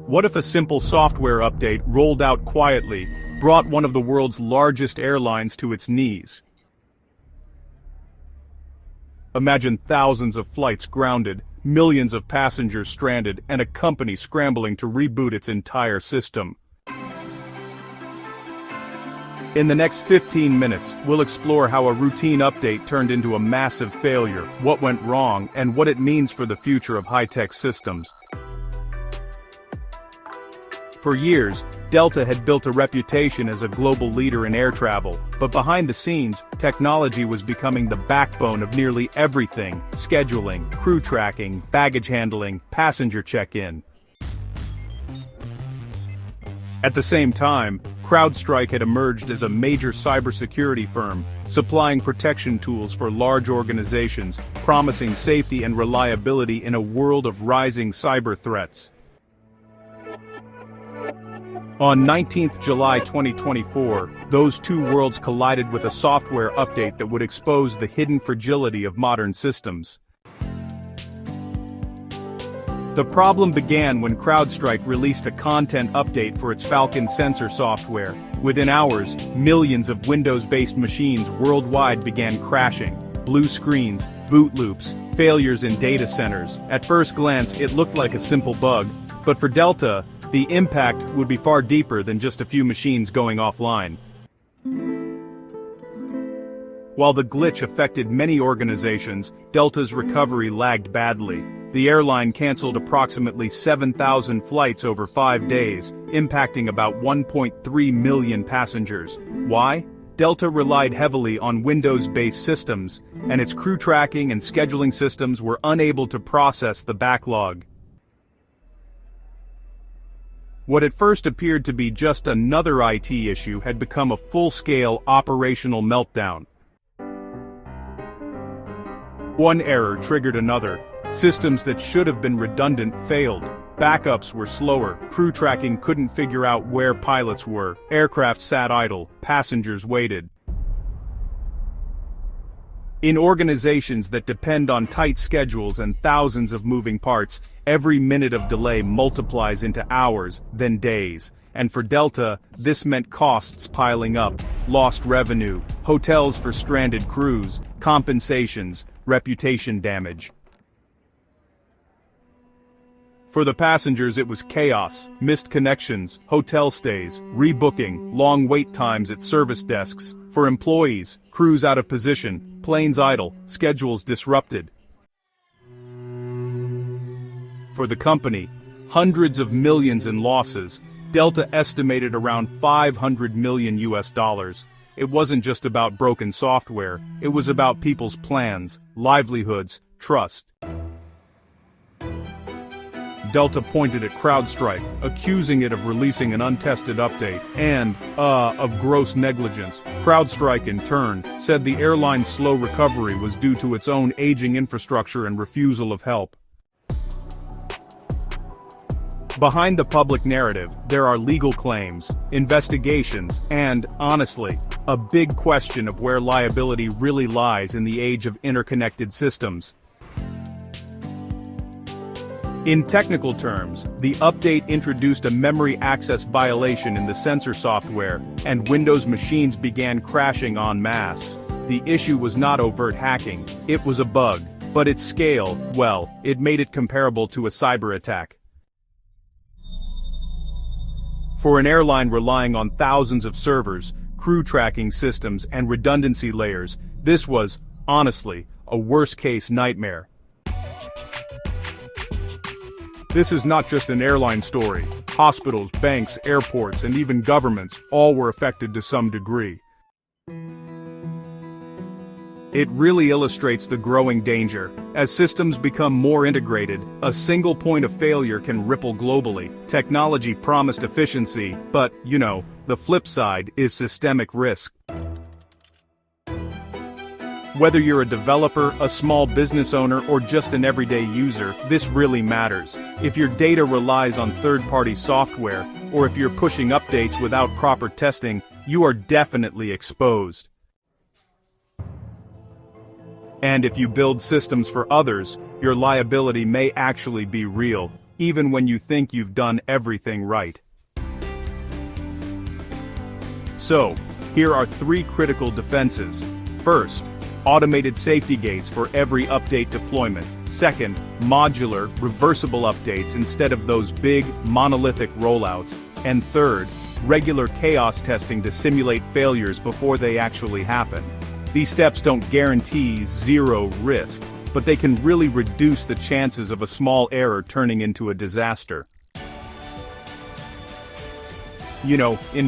What if a simple software update rolled out quietly brought one of the world's largest airlines to its knees? Imagine thousands of flights grounded, millions of passengers stranded, and a company scrambling to reboot its entire system. In the next 15 minutes, we'll explore how a routine update turned into a massive failure, what went wrong, and what it means for the future of high-tech systems. For years, Delta had built a reputation as a global leader in air travel, but behind the scenes, technology was becoming the backbone of nearly everything: scheduling, crew tracking, baggage handling, passenger check-in. At the same time, CrowdStrike had emerged as a major cybersecurity firm, supplying protection tools for large organizations, promising safety and reliability in a world of rising cyber threats. On 19th July 2024, those two worlds collided with a software update that would expose the hidden fragility of modern systems. The problem began when CrowdStrike released a content update for its Falcon sensor software. Within hours, millions of Windows-based machines worldwide began crashing. Blue screens, boot loops, failures in data centers. At first glance, it looked like a simple bug, but for Delta, the impact would be far deeper than just a few machines going offline. While the glitch affected many organizations, Delta's recovery lagged badly. The airline canceled approximately 7,000 flights over 5 days, impacting about 1.3 million passengers. Why? Delta relied heavily on Windows-based systems, and its crew tracking and scheduling systems were unable to process the backlog. What at first appeared to be just another IT issue had become a full-scale operational meltdown. One error triggered another. Systems that should have been redundant failed. Backups were slower, crew tracking couldn't figure out where pilots were, aircraft sat idle, passengers waited. In organizations that depend on tight schedules and thousands of moving parts, every minute of delay multiplies into hours, then days. And for Delta, this meant costs piling up, lost revenue, hotels for stranded crews, compensations, reputation damage. For the passengers, it was chaos: missed connections, hotel stays, rebooking, long wait times at service desks. For employees, crews out of position, planes idle, schedules disrupted. For the company, hundreds of millions in losses. Delta estimated around $500 million US. It wasn't just about broken software, it was about people's plans, livelihoods, trust. Delta pointed at CrowdStrike, accusing it of releasing an untested update and, of gross negligence. CrowdStrike, in turn, said the airline's slow recovery was due to its own aging infrastructure and refusal of help. Behind the public narrative, there are legal claims, investigations, and, honestly, a big question of where liability really lies in the age of interconnected systems. In technical terms, the update introduced a memory access violation in the sensor software, and Windows machines began crashing en masse. The issue was not overt hacking, it was a bug, but its scale, well, it made it comparable to a cyber attack. For an airline relying on thousands of servers, crew tracking systems, and redundancy layers, this was, honestly, a worst-case nightmare. This is not just an airline story. Hospitals, banks, airports, and even governments all were affected to some degree. It really illustrates the growing danger. As systems become more integrated, a single point of failure can ripple globally. Technology promised efficiency, but, the flip side is systemic risk. Whether you're a developer, a small business owner, or just an everyday user, this really matters. If your data relies on third-party software, or if you're pushing updates without proper testing, you are definitely exposed. And if you build systems for others, your liability may actually be real. even when you think you've done everything right. So, here are 3 critical defenses. First, automated safety gates for every update deployment. Second, modular, reversible updates instead of those big, monolithic rollouts. And third, regular chaos testing to simulate failures before they actually happen. These steps don't guarantee zero risk, but they can really reduce the chances of a small error turning into a disaster. In